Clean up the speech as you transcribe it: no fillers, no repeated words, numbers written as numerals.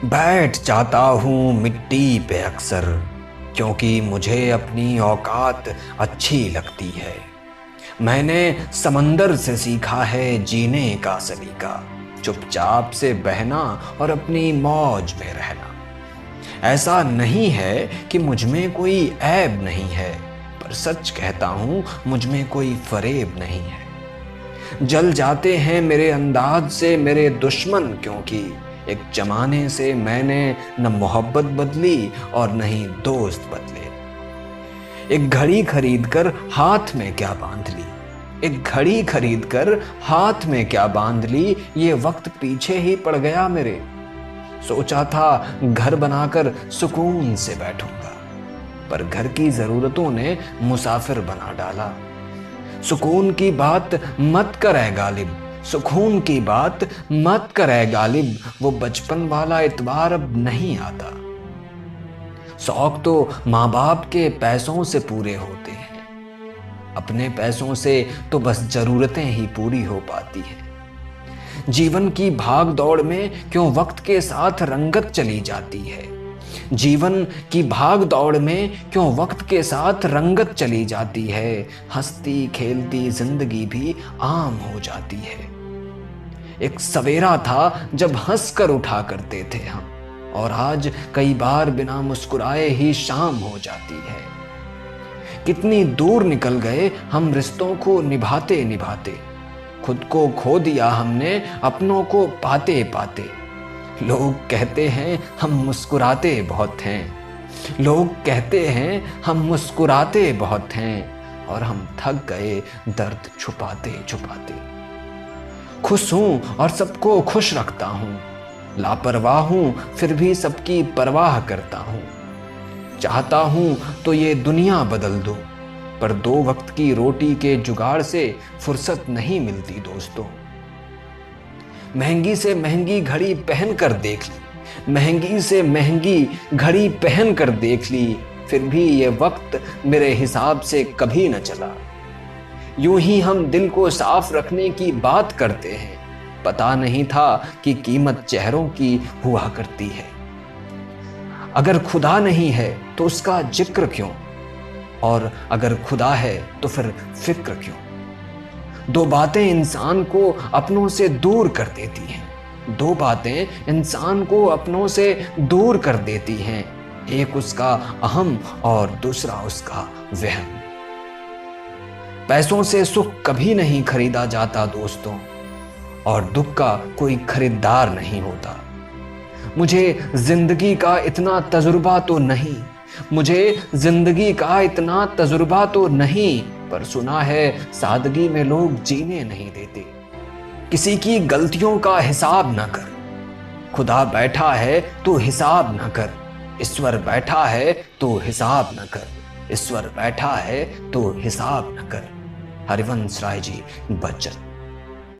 बैठ जाता हूँ मिट्टी पे अक्सर, क्योंकि मुझे अपनी औकात अच्छी लगती है। मैंने समंदर से सीखा है जीने का सलीका, चुपचाप से बहना और अपनी मौज में रहना। ऐसा नहीं है कि मुझ में कोई ऐब नहीं है, पर सच कहता हूँ मुझ में कोई फरेब नहीं है। जल जाते हैं मेरे अंदाज से मेरे दुश्मन, क्योंकि एक जमाने से मैंने न मोहब्बत बदली और न ही दोस्त बदले। एक घड़ी खरीद कर हाथ में क्या बांध ली, एक घड़ी खरीद कर हाथ में क्या बांध ली, ये वक्त पीछे ही पड़ गया मेरे। सोचा था घर बनाकर सुकून से बैठूंगा, पर घर की जरूरतों ने मुसाफिर बना डाला। सुकून की बात मत करे गालिब, सुकून की बात मत करे गालिब, वो बचपन वाला इतबार अब नहीं आता। शौक तो माँ बाप के पैसों से पूरे होते हैं, अपने पैसों से तो बस जरूरतें ही पूरी हो पाती हैं। जीवन की भाग दौड़ में क्यों वक्त के साथ रंगत चली जाती है, जीवन की भाग दौड़ में क्यों वक्त के साथ रंगत चली जाती है। हंसती खेलती जिंदगी भी आम हो जाती है। एक सवेरा था जब हंस कर उठा करते थे हम, और आज कई बार बिना मुस्कुराए ही शाम हो जाती है। कितनी दूर निकल गए हम रिश्तों को निभाते निभाते, खुद को खो दिया हमने अपनों को पाते पाते। लोग कहते हैं हम मुस्कुराते बहुत हैं, लोग कहते हैं हम मुस्कुराते बहुत हैं, और हम थक गए दर्द छुपाते छुपाते। खुश हूं और सबको खुश रखता हूं, लापरवाह हूं फिर भी सबकी परवाह करता हूं। चाहता हूं तो ये दुनिया बदल दूं, पर दो वक्त की रोटी के जुगाड़ से फुर्सत नहीं मिलती दोस्तों। महंगी से महंगी घड़ी पहन कर देख ली, महंगी से महंगी घड़ी पहन कर देख ली, फिर भी ये वक्त मेरे हिसाब से कभी न चला। यूं ही हम दिल को साफ रखने की बात करते हैं, पता नहीं था कि कीमत चेहरों की हुआ करती है। अगर खुदा नहीं है तो उसका जिक्र क्यों, और अगर खुदा है तो फिर फिक्र क्यों। दो बातें इंसान को अपनों से दूर कर देती हैं, दो बातें इंसान को अपनों से दूर कर देती हैं, एक उसका अहम और दूसरा उसका वहम। पैसों से सुख कभी नहीं खरीदा जाता दोस्तों, और दुख का कोई खरीदार नहीं होता। मुझे जिंदगी का इतना तजुर्बा तो नहीं, मुझे जिंदगी का इतना तजुर्बा तो नहीं, पर सुना है सादगी में लोग जीने नहीं देते। किसी की गलतियों का हिसाब न कर, खुदा बैठा है तो हिसाब न कर, ईश्वर बैठा है तो हिसाब न कर, ईश्वर बैठा है तो हिसाब न कर। हरिवंश राय जी बच्चन।